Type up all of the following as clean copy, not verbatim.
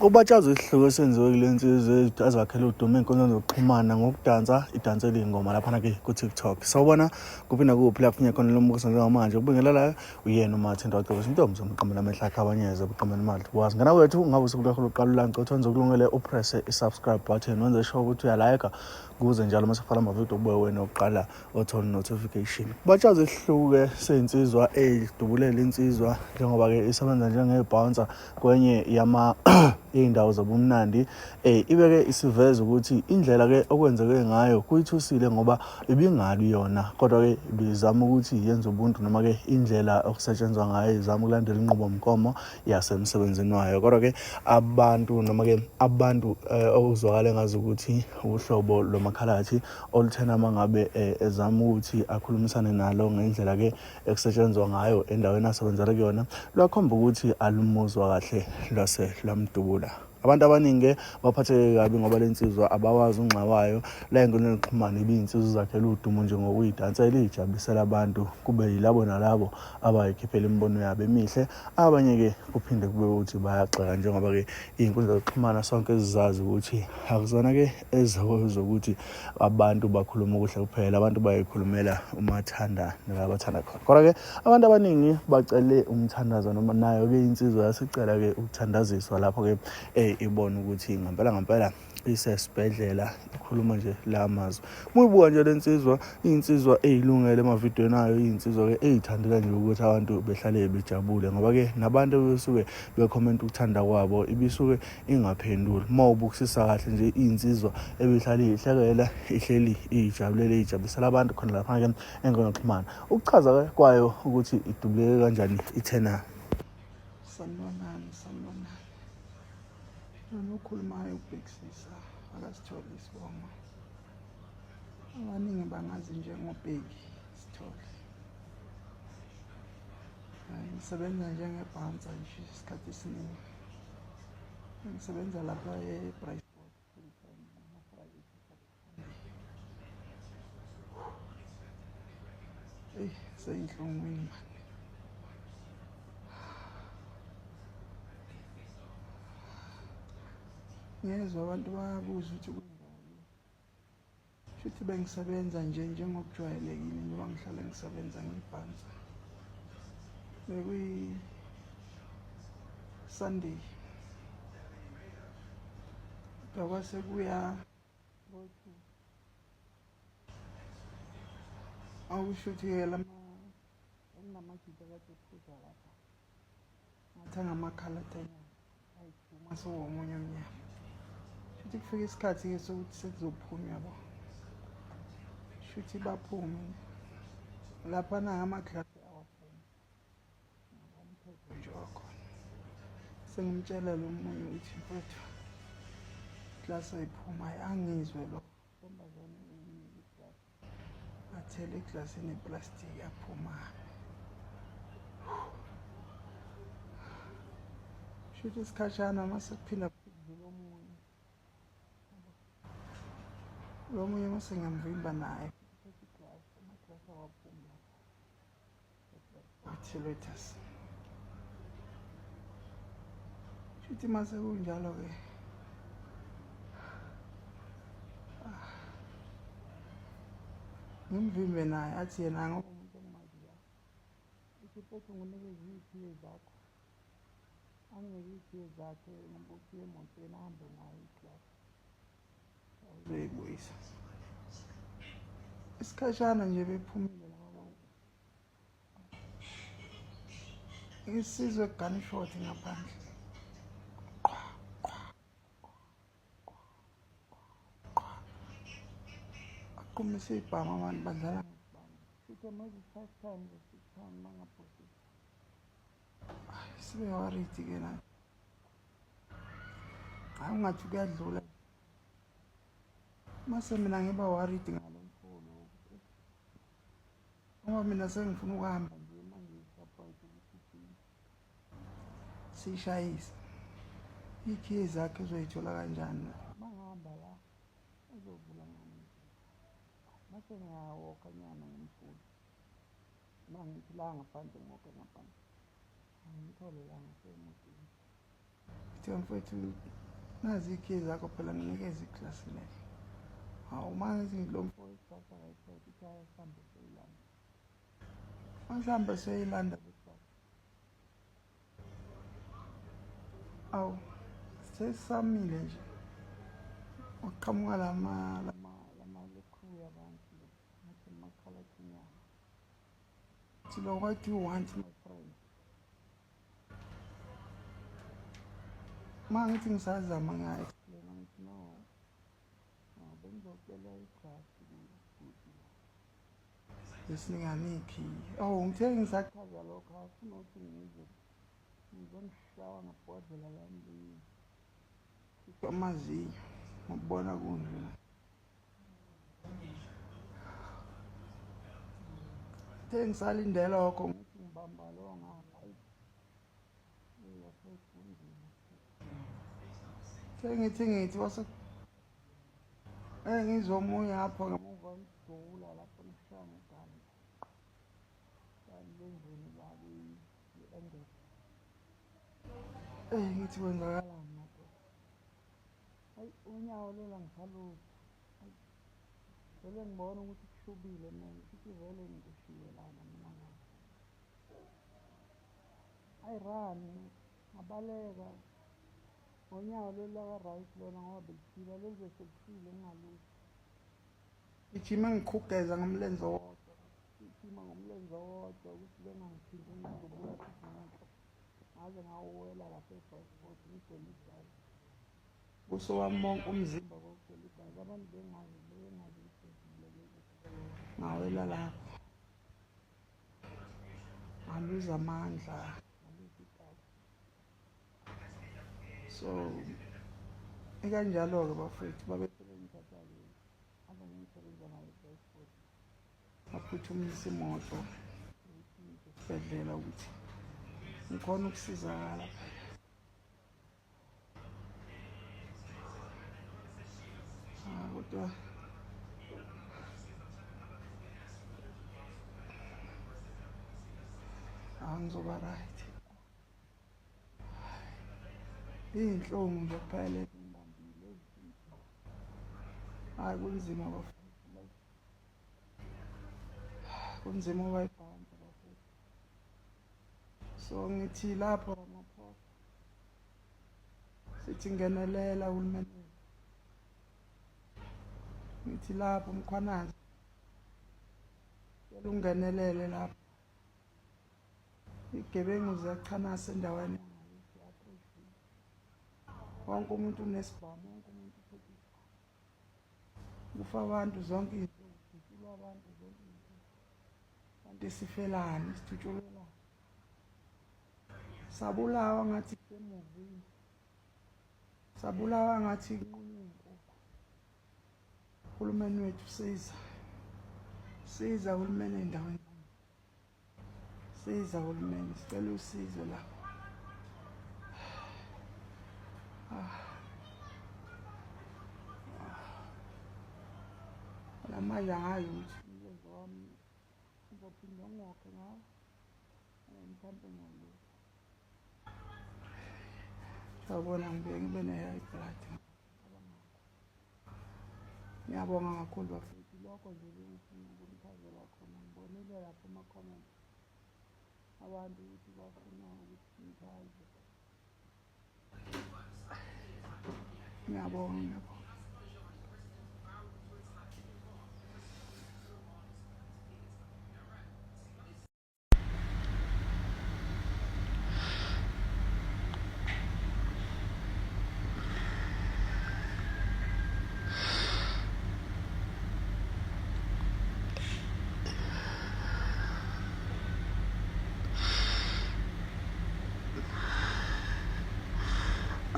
Ubatshaza isihluko esenziwe kule nsizwe ezakhela udumo ey'nkundleni zokuxhumana ngokudansa idansela iy'ngoma laphana-ke ku-TikTok. Sawubona kuphi nakuphi lapho ngiyakhona lo mbukiso njengamanje ukubingelela uyena uMathenda wacebisa intombi zomqamela amehla akho abanyeze buqamela imali kwazi ngana wethu ungabe usuku lwakho lokuqala ulanca uthwenze ukulungele upresse i-subscribe button wenze sure ukuthi uyalayika kuze njalo uma sefala amavidiyo ubuye wena oqala othole notification. Ubatshaza isihluko sey'nsizwa ey'dubulela insizwa njengoba-ke isebenza njengebhouncer kwenye iy'ndawo zobumnandi ibe-ke isiveza ukuthi indlela-ke okwenzeke ngayo kuyithusile ngoba ibingabi yona kodwa-ke bizama ukuthi yenze ubuntu noma-ke indlela okusetshenzwa ngayo izama ukulandela inqubomgomo yasemsebenzini wayo. Kodwa-ke abantu noma-ke abantu okuzwakala ngazi ukuthi uhlobo lomakhalathi oluthena uma ngabe ezama ukuthi akhulumisane nalo ngendlela-ke ekusetshenzwa ngayo endaweni asebenzela kuyona lwakhomba ukuthi alumuzwa kahle lwase lamdubula. Abantu abaningi baphatheke kabi ngoba le nsizwa abawazi unxa wayo la ey'nkundleni zokuxhumana ibiy'nsizwa zakhela udumo nje ngokuyidansela iy'jabulisela abantu kube yilabo nalabo abayikhiphela imibono yabo emihle. Abanye-ke kuphinde kube ukuthi bayagxeka njengoba-ke iy'nkundla zokuxhumana sonke zizazi ukuthi akuzona-ke ezokuthi abantu bakhulume ukuhle kuphela, abantu bayikhulumela umathanda nalabathanda khona. Kodwa-ke abantu abaningi bacele umthandazo noma nayo-ke insizwa yasicela-ke ukuthandaziswa lapho-ke ibona ukuthi ngempela isesibhedlela ikhuluma nje la mazwi. Muyibuka nje le nsizwa iy'nsizwa ey'lungele emavidiyweni ayo iy'nsizwa-ke ey'thandeka nje ukuthi abantu behlale bejabule ngoba-ke nabantu besuke bekhomenta ukuthanda kwabo ibisuke ingaphenduli. Uma ubukisisa kahle nje iy'nsizwa ebehlale ihlekela ihleli iy'jabulele iy'jabulisela abantu khona lapha-ke ey'nkundleni zokuxhumana. Ukuchaza kwayo ukuthi idubuleke kanjani ithena. Sanibonani. Lona okhulumayo ubhekisisa akasithole isibongo. Abaningi bangazi njengobheki Sithole. Ngisebenza njengebhouncer nje isikhathi esiningi. Ngisebenza lapha e-Brightsport full time ngama-Friday to Saturday. Seyinhlungwini mani. Ngezwe abantu bayabuza ukuthi kwenjani. Futhi bengisebenza nje njengokujwayelekile njengoba ngihlala ngisebenza ngibhouncer. Bekuyi-Sunday. Kwakwase kuya ngo-2. Awusho ukuthi-ke kunamagidi akade ephuzwa lapha. Ngathi angamakhalethanyana ayi-2 mase womunye omnyama. Futhi kufika isikhathi-ke sokuthi sekuzophuma yabo. Futhi baphume laphana ngamaklasi awaphuma. Umthetho nje wakhona. Sengimtshela lo munye ukuthi mfowethu iklasi ayiphuma angizwe lo. Ntombazane eyinika iklasi. Athele eklasini eplastiki aphuma. Futhi isikhashana mase kuphinda kudlula omunye. Lo munye mase ngiyamvimba naye. Amaklasi awaphumi lapha. Uthiletas. Futhi mase kunjalo-ke. Ngimvimbe naye athi yena ngoba umuntu engimaziyo. Isiphetho ngunikeza iy'thiyo zakho. Angeke iy'thiyo zakhe ngoba ufike emotweni ahambe nayo iklasi. Awuzoyibuyisa. Isikhashana nje bephumile laba. Isizwe gunshot ngaphandle. Aqhumise ibhamu abantu badlala ngesibhamu. Futhi maybe 5 times or 6 times mangaphosisi. Sibe worried-ke naye. Hayi ungathi kuyadlula. Mase mina ngiba worried ngalo mfolo. Ngoba mina sengifuna ukuhamba nje manje ngisaphoyinti ukuthi sishayise. Ikhiye zakhe uzoyithola kanjani? Mangihamba la uzovula ngami. Mase ngiyawoka nyana ngimfula. Mangithi la ngaphandle ngoke ngaphandle. Angithole la ngasemotweni. Ngithi mfowethu nazi ikhiye zakho phela nginikeze iklasi le. Hawu manje lo mfowethu basa kayithethe ukuthi ayasambe seyilanda. Mhlawumbe seyilanda besifazane. Awu sesamile nje. Uqhamuka lama lekhu yabantu ngathi makhala kinyama. Thilo what do you want my friend? Mangithi ngisazama ngiya-explain ngithi no. Bengizocela igrasi kuthi la. Lesiningane ikhiye. Oh ngithe ngisachaza lokho afuna ukuthi ngizongishawa ngabhodlela lami amazinyo ngibona kunje. Ngithe ngisalindela lokho ngithi ngibamba lo ngapha. Sengithi wase ngizomunya ngapha ngemuva ngidula lapho ngishaya ngegama. Kanti lenzeni babi i-angle. Ngithi kwenzakalani madoda? Hayi unyawo lela ngisalutho. Vele ngibona ukuthi kushubile mina futhi vele ngidushiwe lana mina ngapha. Ayirani ngabaleka. Unyawo lolu laka-right lona ngoba belifile lenze selifile ngingalutho. Ijima ngiqhugeza ngomlenze owodwa. Ijima ngomlenze owodwa ukuthi bengangiphindi ngizobuya futhi ngenhla. Ngaze ngawuwela lapha e-passport ngigcwele igazi. Buso wami wonke umzimba kwakugcwele igazi. Abantu bengazi ukuthi ngawela lapho. Ngaluza amandla. So ikanjalo-ke bafethu babesebengithatha-ke abangisebenza ngayo e-passport baphuthumisa imoto esibhedlela ukuthi ngikhona ukusizakala. Kodwa angizoba right. Iy'nhlungu nje kuphela ngibambile ezinto. Hayi kunzima bafethu. Kunzima ukuyibhanza bafethu. So ngithi lapho Ramaphosa sithi ngenelela uhulumeni. Ngithi lapho Mkhwanazi cela ungenelele lapho. Igebengu ziyachanasa endaweni yangakithi appreciate. Wonke umuntu unesibhamu, wonke umuntu uphethe isibhamu. Kufa abantu zonke izinto, kudutshulwa abantu zonke izinto. Kanti sifelani, sidutshulelani. Sabulawa ngathi kusemuvini. Sabulawa ngathi kunqunywe inkukhu. Uhulumeni wethu siza uhulumeni endaweni. Siza uhulumeni, sicela usizo la. Manje angazi ukuthi umlenze wami uzophinda ngokhe ngawo. Mhlawumbe ngiyalutho. Sawubona ngibe ne-high blood. Ngiyabonga kakhulu bafethu. Lokho nje bengifuna ukunichazela khona. Ngibonile lapho ama-comment abantu ukuthi bafuna ukuthi ngichaze. Ngiyabonga.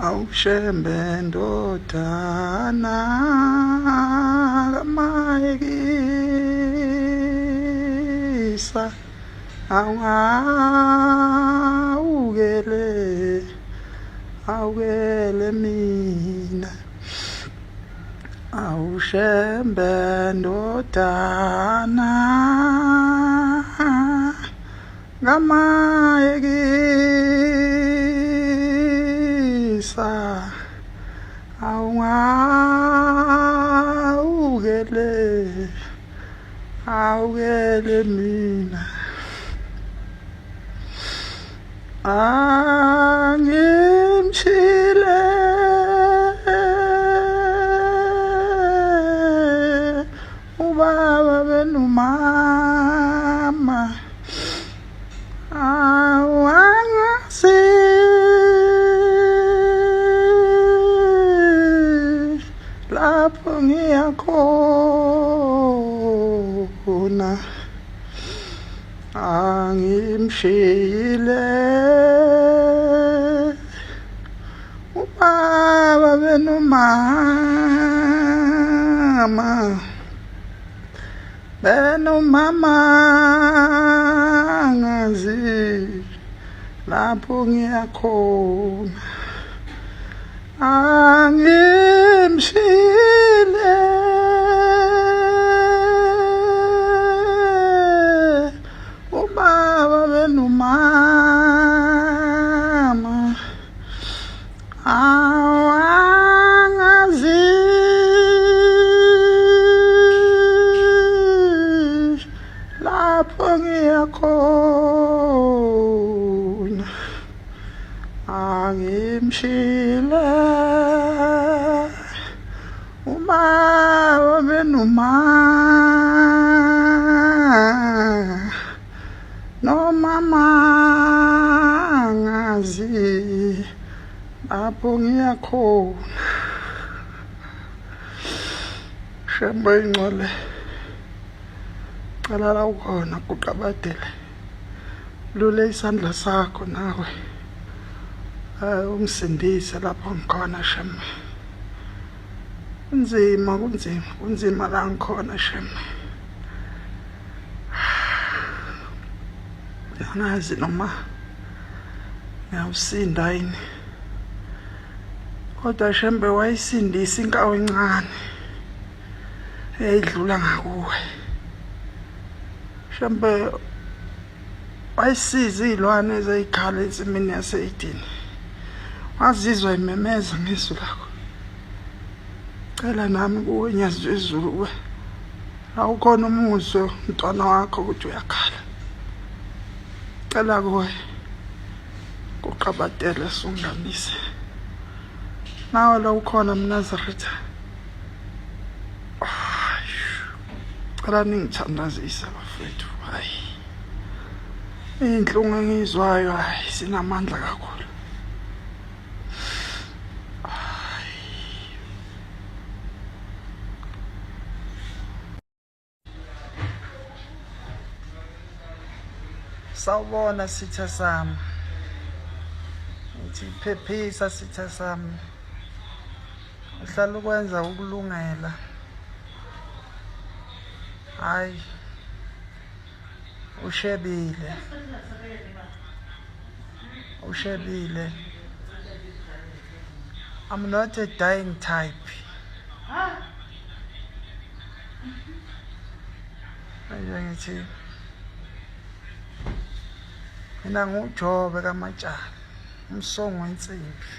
Awushembe ndodana kamayekisa awukele mina awushembe ndodana kamayekisa ngiyakuzwisa awukele mina angimshile ubaba benomama awangasi lapho ngiyakhona angimshile ubaba benomama ngazi lapho ngiyakhona angimshile ubaba benomama awangazi lapho ngiyakhona angimshile ubaba nomama ngazi lapho ngiyakhona shembe ingcole cala la ukhona kuqabadele lule isandla sakho nawe ungisindise lapho ngikhona shembe kunzima la ngikhona shembe angazi noma ngiyawusinda yini kodwa shembe wayisindisa inkawu encane eyidlula ngakuwe shembe wayisiza izilwane ezayikhala ensimini yaseyidini wazizwa imemeza ngizwi lakho cela nami kuwe nyazwe izulu kuwe la ukhona umuzwe umntwana wakho ukuthi uyakhala cela kuwe kuqabatele sunganise nawe la ukhona mNazaretha cela ningithandazise bafethu hayi inhlungu engizwayo hayi sinamandla kakhulu sawubona sitha sami ngithi phephisa sitha sami uhlala ukwenza ukulungela hayi ushebile I'm not a dying type ngithi mina nguJobe kaMatshana umsongo wensimbi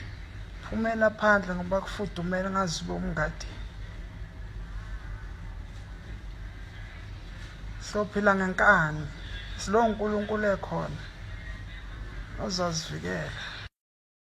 phumela phandle ngoba kufudumele ngazibo umngadi sophila ngenkani silo uNkulunkulu ekhona ozazivikela